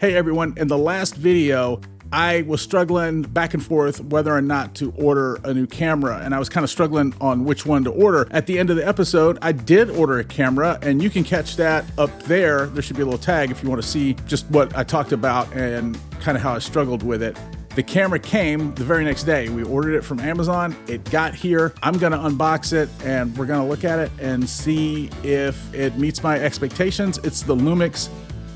Hey everyone, in the last video, I was struggling back and forth whether or not to order a new camera, and I was kind of struggling on which one to order. At the end of the episode, I did order a camera, and you can catch that up there. There should be a little tag if you want to see just what I talked about and kind of how I struggled with it. The camera came the very next day. We ordered it from Amazon. It got here. I'm gonna unbox it and we're gonna look at it and see if it meets my expectations. It's the Lumix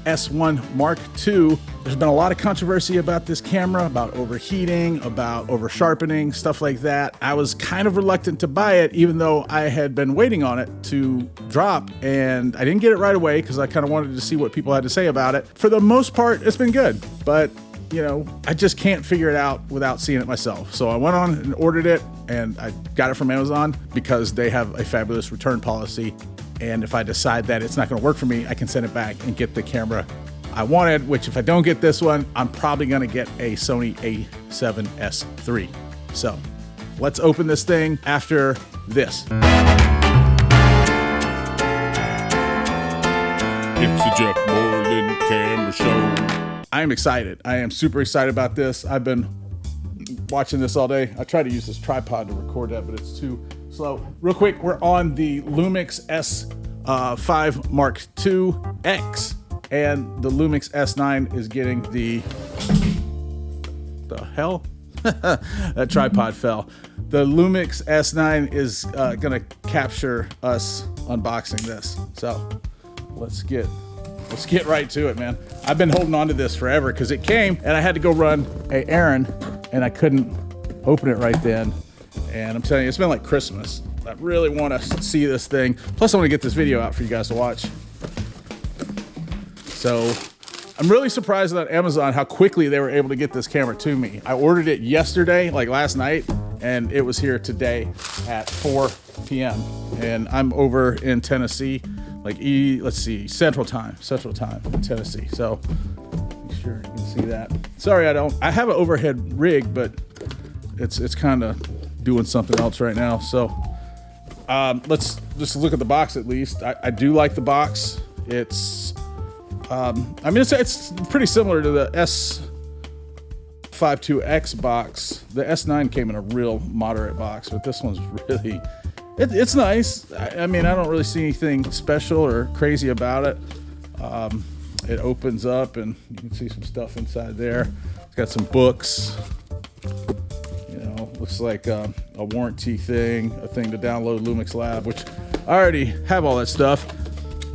S1 Mark II. There's been a lot of controversy about this camera, about overheating, about over sharpening, stuff like that. I was kind of reluctant to buy it, even though I had been waiting on it to drop, and I didn't get it right away because I kind of wanted to see what people had to say about it. For the most part, it's been good, but you know, I just can't figure it out without seeing it myself. So I went on and ordered it, and I got it from Amazon because they have a fabulous return policy. And if I decide that it's not gonna work for me, I can send it back and get the camera I wanted, which if I don't get this one, I'm probably gonna get a Sony a7S III. So let's open this thing after this. It's the Jeff Moreland Camera Show. I am excited. I am super excited about this. I've been watching this all day. I tried to use this tripod to record that, but it's too slow. Real quick, we're on the Lumix S5 Mark II X, and the Lumix S9 is getting the hell? That tripod fell. The Lumix S9 is gonna capture us unboxing this. So let's get right to it, man. I've been holding on to this forever because it came and I had to go run an errand and I couldn't open it right then. And I'm telling you, it's been like Christmas. I really want to see this thing. Plus, I want to get this video out for you guys to watch. So I'm really surprised at Amazon how quickly they were able to get this camera to me. I ordered it yesterday, like last night, and it was here today at 4 p.m. And I'm over in Tennessee. Like let's see, Central Time in Tennessee. So make sure you can see that. Sorry, I have an overhead rig, but it's kind of doing something else right now. So let's just look at the box at least. I do like the box. It's, I mean, it's pretty similar to the S52X box. The S9 came in a real moderate box, but this one's really, it's nice. I mean, I don't really see anything special or crazy about it. It opens up and you can see some stuff inside there. It's got some books. You know, looks like a warranty thing, a thing to download Lumix Lab, which I already have all that stuff.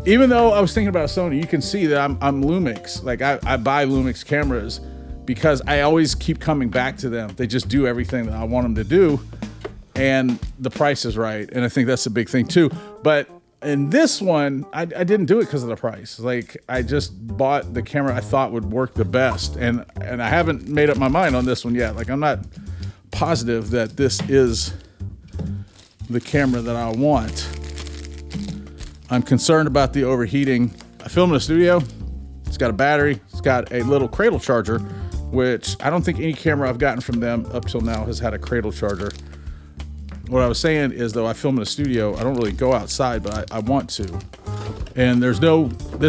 Even though I was thinking about Sony, you can see that I'm Lumix. Like I buy Lumix cameras because I always keep coming back to them. They just do everything that I want them to do. And the price is right. And I think that's a big thing too. But in this one, I didn't do it because of the price. Like I just bought the camera I thought would work the best. And I haven't made up my mind on this one yet. Like I'm not positive that this is the camera that I want. I'm concerned about the overheating. I film in a studio. It's got a battery. It's got a little cradle charger, which I don't think any camera I've gotten from them up till now has had a cradle charger. What I was saying is, though, I film in a studio. I don't really go outside, but I want to. And this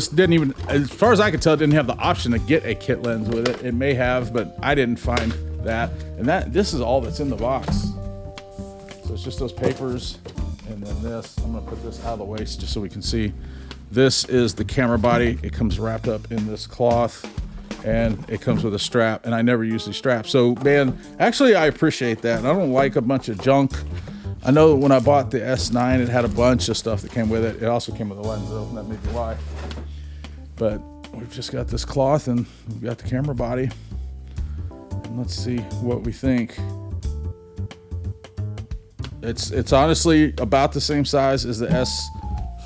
didn't even, as far as I could tell, it didn't have the option to get a kit lens with it. It may have, but I didn't find that. And this is all that's in the box. So it's just those papers and then this. I'm gonna put this out of the way just so we can see. This is the camera body. It comes wrapped up in this cloth. And it comes with a strap, and I never use these straps. So, man, actually, I appreciate that. I don't like a bunch of junk. I know when I bought the S9, it had a bunch of stuff that came with it. It also came with a lens, though, and that may be why. But we've just got this cloth, and we've got the camera body. And let's see what we think. It's honestly about the same size as the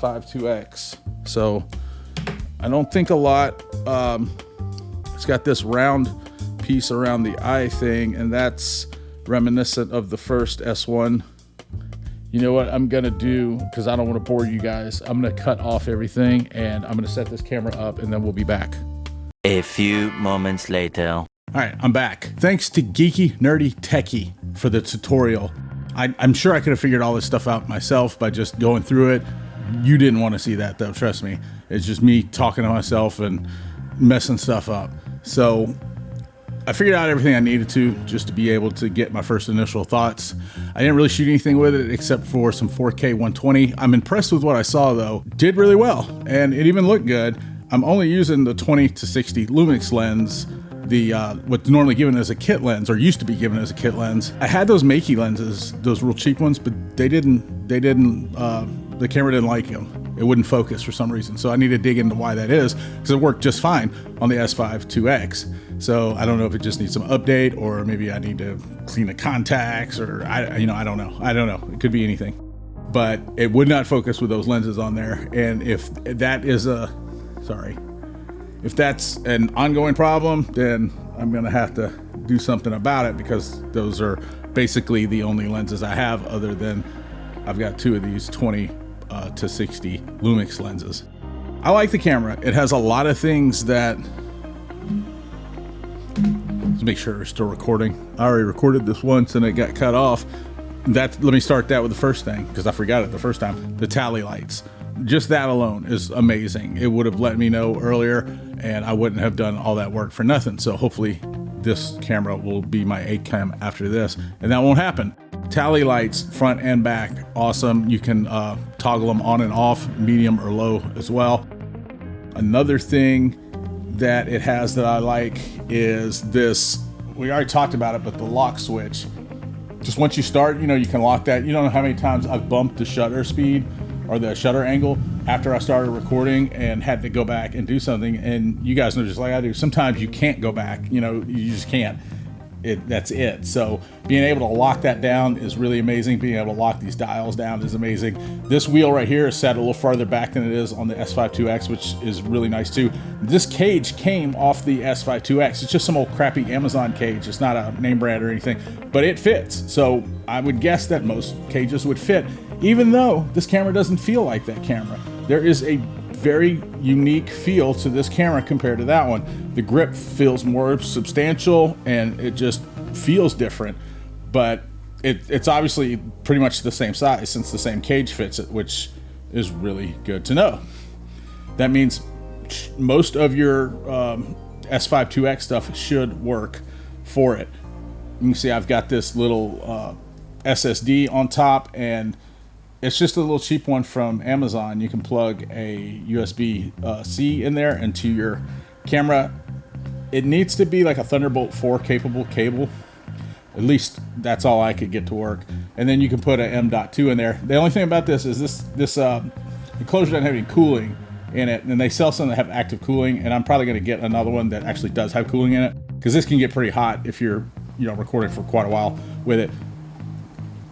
S52X. So, I don't think a lot. It's got this round piece around the eye thing, and that's reminiscent of the first S1. You know what I'm gonna do, because I don't want to bore you guys, I'm gonna cut off everything and I'm gonna set this camera up and then we'll be back. A few moments later. All right, I'm back. Thanks to Geeky Nerdy Techie for the tutorial. I'm sure I could have figured all this stuff out myself by just going through it. You didn't want to see that though, trust me. It's just me talking to myself and messing stuff up. So I figured out everything I needed to just to be able to get my first initial thoughts. I didn't really shoot anything with it except for some 4K 120. I'm impressed with what I saw though. Did really well, and it even looked good. I'm only using the 20-60 Lumix lens, the what's normally given as a kit lens, or used to be given as a kit lens. I had those Makey lenses, those real cheap ones, but the camera didn't like them. It wouldn't focus for some reason. So I need to dig into why that is, because it worked just fine on the S5 IIX. So I don't know if it just needs some update, or maybe I need to clean the contacts, or I don't know. It could be anything, but it would not focus with those lenses on there. And if that's an ongoing problem, then I'm gonna have to do something about it, because those are basically the only lenses I have, other than I've got two of these 20-60 Lumix lenses. I like the camera. It has a lot of things that, let's make sure we're still recording. I already recorded this once and it got cut off. Let me start that with the first thing, because I forgot it the first time. The tally lights. Just that alone is amazing. It would have let me know earlier and I wouldn't have done all that work for nothing. So hopefully this camera will be my 8 cam after this, and that won't happen. Tally lights, front and back, awesome. You can toggle them on and off, medium or low as well. Another thing that it has that I like is this, we already talked about it, but the lock switch. Just once you start, you can lock that. You don't know how many times I've bumped the shutter speed or the shutter angle after I started recording and had to go back and do something. And you guys know, just like I do, sometimes you can't go back, you just can't. That's it. So being able to lock that down is really amazing. Being able to lock these dials down is amazing. This wheel right here is set a little farther back than it is on the S5 IIX, which is really nice too. This cage came off the S5 IIX. It's just some old crappy Amazon cage. It's not a name brand or anything, but it fits. So I would guess that most cages would fit, even though this camera doesn't feel like that camera. There is a very unique feel to this camera compared to that one. The grip feels more substantial and it just feels different, but it's obviously pretty much the same size since the same cage fits it, which is really good to know. That means most of your S5 IIX stuff should work for it. You can see I've got this little SSD on top, and it's just a little cheap one from Amazon. You can plug a USB-C in there into your camera. It needs to be like a Thunderbolt 4 capable cable. At least that's all I could get to work. And then you can put a M.2 in there. The only thing about this is this enclosure doesn't have any cooling in it. And they sell some that have active cooling. And I'm probably going to get another one that actually does have cooling in it, because this can get pretty hot if you're recording for quite a while with it.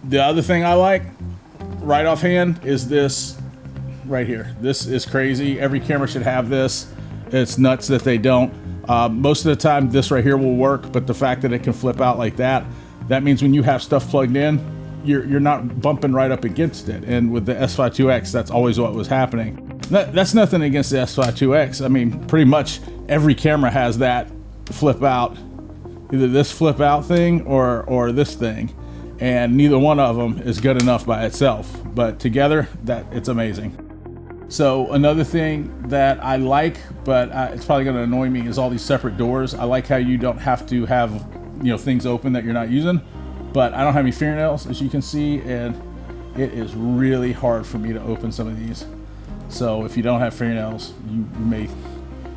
The other thing I like right offhand is this right here. This is crazy. Every camera should have this. It's nuts that they don't. Most of the time this right here will work, but the fact that it can flip out like that means when you have stuff plugged in, you're not bumping right up against it. And with the S5 IIX, that's always what was happening. That's nothing against the S5 IIX. I mean, pretty much every camera has that flip out, either this flip out thing or this thing. And neither one of them is good enough by itself, but together it's amazing. So another thing that I like, but it's probably going to annoy me, is all these separate doors. I like how you don't have to have things open that you're not using, but I don't have any fingernails, as you can see, and it is really hard for me to open some of these. So if you don't have fingernails, you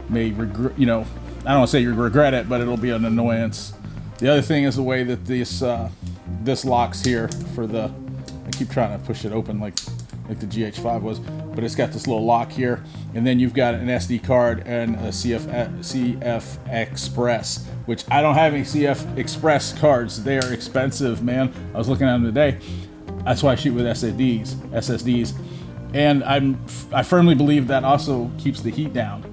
may regret, I don't want to say you regret it, but it'll be an annoyance. The other thing is the way that this locks here for I keep trying to push it open like the GH5 was, but it's got this little lock here, and then you've got an SD card and a CF Express, which I don't have any CF Express cards. They are expensive, man. I was looking at them today. That's why I shoot with SSDs, and I firmly believe that also keeps the heat down.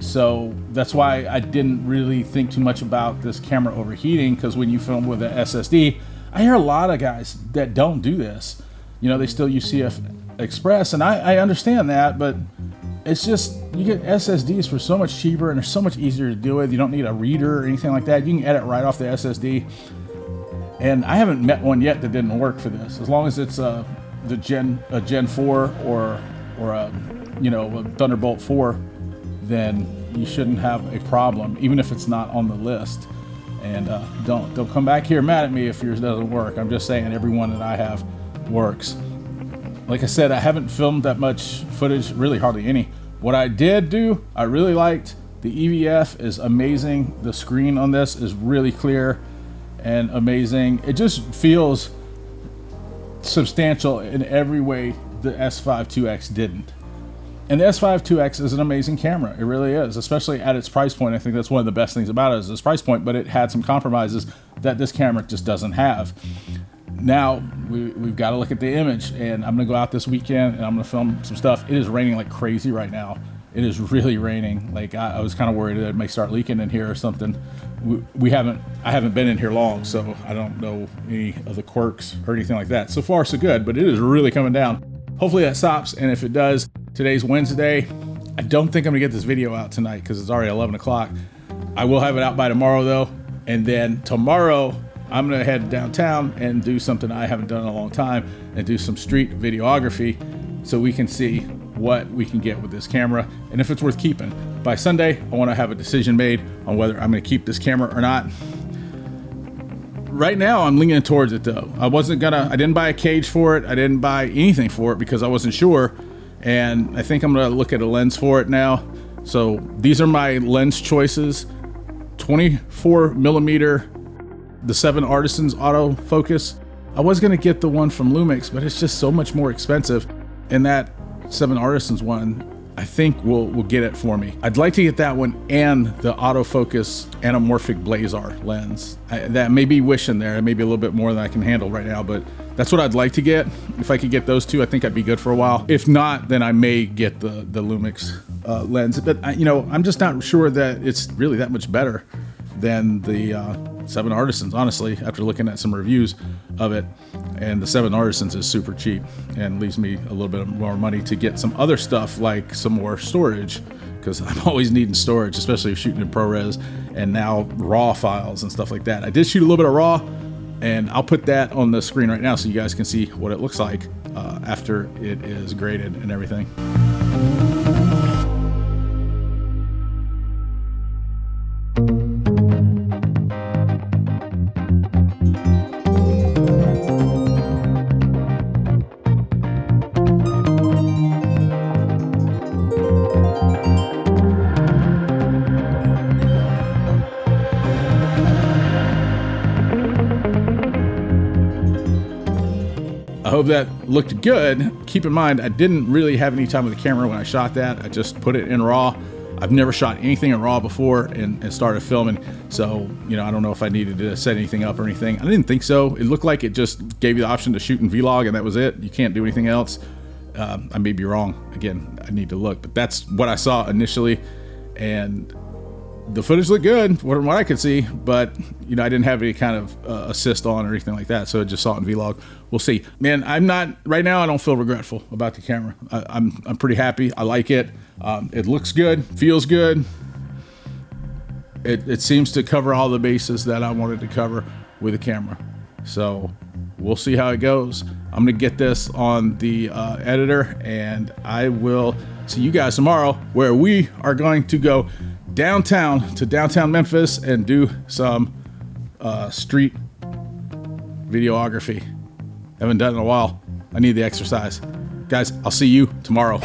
So that's why I didn't really think too much about this camera overheating, because when you film with an SSD, I hear a lot of guys that don't do this. They still use CF Express, and I understand that, but it's just, you get SSDs for so much cheaper and they're so much easier to do with. You don't need a reader or anything like that. You can edit right off the SSD. And I haven't met one yet that didn't work for this. As long as it's a Gen 4 or a Thunderbolt 4, then you shouldn't have a problem, even if it's not on the list. And don't come back here mad at me if yours doesn't work. I'm just saying every one that I have works. Like I said, I haven't filmed that much footage, really hardly any. What I did do, I really liked. The EVF is amazing. The screen on this is really clear and amazing. It just feels substantial in every way the S5 IIX didn't. And the S5 IIX is an amazing camera. It really is, especially at its price point. I think that's one of the best things about it is its price point, but it had some compromises that this camera just doesn't have. Now we've got to look at the image, and I'm gonna go out this weekend and I'm gonna film some stuff. It is raining like crazy right now. It is really raining. Like I was kind of worried that it may start leaking in here or something. I haven't been in here long, so I don't know any of the quirks or anything like that. So far so good, but it is really coming down. Hopefully that stops, and if it does, today's Wednesday. I don't think I'm gonna get this video out tonight because it's already 11 o'clock. I will have it out by tomorrow though, and then tomorrow I'm gonna head downtown and do something I haven't done in a long time and do some street videography so we can see what we can get with this camera and if it's worth keeping. By Sunday, I wanna have a decision made on whether I'm gonna keep this camera or not. Right now, I'm leaning towards it though. I didn't buy a cage for it. I didn't buy anything for it because I wasn't sure. And I think I'm gonna look at a lens for it now. So these are my lens choices. 24 millimeter, the 7 Artisans autofocus. I was gonna get the one from Lumix, but it's just so much more expensive. And that 7 Artisans one, I think will get it for me. I'd like to get that one and the autofocus anamorphic Blazar lens. That may be wishing there. It may be a little bit more than I can handle right now, but that's what I'd like to get. If I could get those two, I think I'd be good for a while. If not, then I may get the Lumix lens. But I'm just not sure that it's really that much better than the 7 Artisans, honestly, after looking at some reviews of it. And the 7 Artisans is super cheap and leaves me a little bit more money to get some other stuff like some more storage, because I'm always needing storage, especially shooting in ProRes and now RAW files and stuff like that. I did shoot a little bit of RAW, and I'll put that on the screen right now so you guys can see what it looks like after it is graded and everything. I hope that looked good. Keep in mind, I didn't really have any time with the camera when I shot that. I just put it in RAW. I've never shot anything in RAW before and started filming. So, I don't know if I needed to set anything up or anything. I didn't think so. It looked like it just gave you the option to shoot in Vlog and that was it. You can't do anything else. I may be wrong. Again, I need to look, but that's what I saw initially. And the footage looked good from what I could see, but I didn't have any kind of assist on or anything like that, so I just saw it in Vlog. We'll see. Man, I'm not right now. I don't feel regretful about the camera. I'm pretty happy. I like it. It looks good, feels good. It seems to cover all the bases that I wanted to cover with the camera. So we'll see how it goes. I'm gonna get this on the editor, and I will see you guys tomorrow, where we are going to go downtown Memphis and do some street videography. Haven't done it in a while. I need the exercise. Guys, I'll see you tomorrow.